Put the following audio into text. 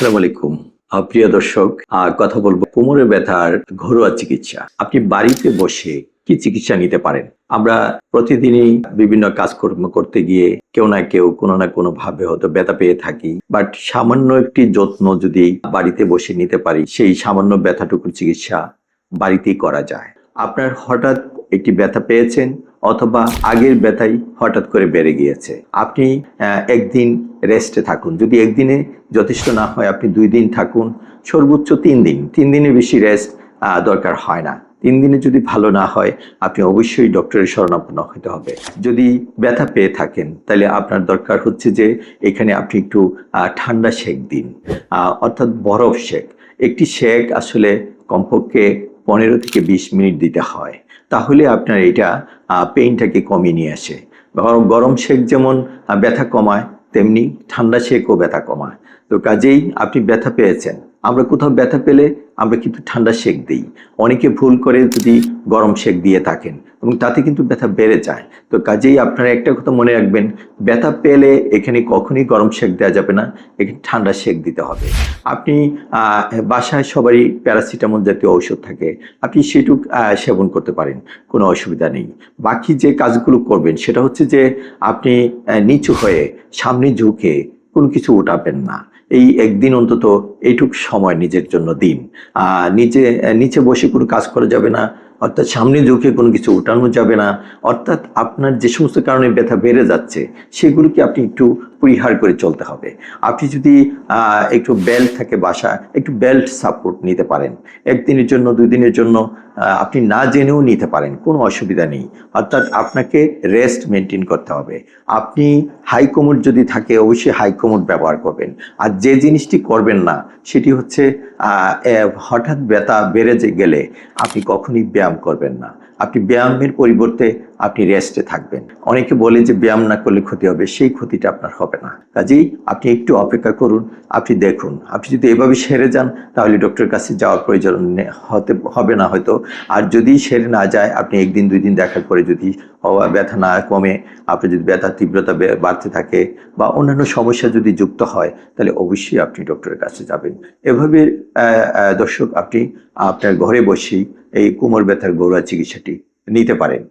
আসসালামু আলাইকুম। প্রিয় দর্শক, কথা বলবো কোমরের ব্যথার ঘরোয়া চিকিৎসা। আপনি বাড়িতে বসে কি চিকিৎসা নিতে পারেন? আমরা প্রতিদিনই বিভিন্ন কাজকর্ম করতে গিয়ে কেউ না কেউ কোনো না কোনো ভাবে হয়তো ব্যথা পেয়ে থাকি। বাট সামান্য একটি যত্ন যদি বাড়িতে বসে নিতে পারি, সেই সামান্য ব্যথাটুকুর চিকিৎসা বাড়িতেই করা যায়। আপনার হঠাৎ একটি ব্যথা পেয়েছেন অথবা আগের ব্যথাই হঠাৎ করে বেড়ে গিয়েছে। আপনি একদিন রেস্টে থাকুন। যদি একদিনে যথেষ্ট না হয়, আপনি 2 দিন থাকুন, সর্বোচ্চ 3 দিন। 3 দিনের বেশি রেস্ট দরকার হয় না। 3 দিনে যদি ভালো না হয়, আপনি অবশ্যই ডক্টরের শরণাপন্ন হতে হবে। যদি ব্যথা পেয়ে থাকেন, তাহলে আপনার দরকার হচ্ছে যে এখানে আপনি একটু ঠান্ডা সেক দিন, অর্থাৎ বরফ সেক। একটি সেক আসলে কমপক্ষে 15 থেকে 20 মিনিট দিতে হয়। তাহলে আপনার এটা পেইনটাকে কমিয়ে নিয়ে আসে। গরম সেক যেমন ব্যথা কমায়, তেমনি ঠান্ডা সেকও ব্যথা কমায়। তো কাজেই আপনি ব্যথা পেয়েছেন, আমরা কোথাও ব্যথা পেলে আমরা কিন্তু ঠান্ডা সেক দিই। অনেকে ভুল করে যদি গরম সেক দিয়ে থাকেন, এবং তাতে কিন্তু ব্যথা বেড়ে যায়। তো কাজেই আপনারা একটা কথা মনে রাখবেন, ব্যথা পেলে এখানে কখনই গরম সেক দেওয়া যাবে না, এখানে ঠান্ডা সেক দিতে হবে। আপনি বাসায় সবারই প্যারাসিটামল জাতীয় ঔষধ থাকে, আপনি সেটুক সেবন করতে পারেন, কোনো অসুবিধা নেই। বাকি যে কাজগুলো করবেন সেটা হচ্ছে যে আপনি নিচু হয়ে সামনে ঝুঁকে কোনো কিছু উঠাবেন না। এই একদিন অন্তত এইটুক সময় নিজের জন্য দিন। নিচে বসে কোনো কাজ করা যাবে না, অর্থাৎ সামনে ঝুঁকে কোনো কিছু উঠানো যাবে না। অর্থাৎ আপনার যে সমস্ত কারণে ব্যথা বেড়ে যাচ্ছে, সেগুলোকে আপনি একটু পরিহার করে চলতে হবে। আপনি যদি একটু বেল্ট থাকে বাসা, একটু বেল্ট সাপোর্ট নিতে পারেন। একদিনের জন্য, 2 দিনের জন্য আপনি না জেনেও নিতে পারেন, কোনো অসুবিধা নেই। অর্থাৎ আপনাকে রেস্ট মেনটেন করতে হবে। আপনি হাই কোমর যদি থাকে, অবশ্যই হাই কোমর ব্যবহার করবেন। আর যে জিনিসটি করবেন না, সেটি হচ্ছে হঠাৎ ব্যথা বেড়ে গেলে আপনি কখনই ব্যায়াম করবেন না। আপনি ব্যায়ামের পরিবর্তে আপনি রেস্টে থাকবেন। অনেকে বলে যে ব্যায়াম না করলে ক্ষতি হবে, সেই ক্ষতিটা আপনার হবে না। কাজেই আপনি একটু অপেক্ষা করুন, আপনি দেখুন। আপনি যদি এভাবে সেরে যান, তাহলে ডক্টরের কাছে যাওয়ার প্রয়োজন হবে না হয়তো। আর যদি সেরে না যায়, আপনি 1 দিন 2 দিন দেখার পরে যদি ব্যথা না কমে, আপনার যদি ব্যথার তীব্রতা বাড়তে থাকে বা অন্যান্য সমস্যা যদি যুক্ত হয়, তাহলে অবশ্যই আপনি ডক্টরের কাছে যাবেন। এভাবে দর্শক, আপনি আপনার ঘরে বসেই এই কোমর ব্যথার ঘরোয়া চিকিৎসাটি নিতে পারেন।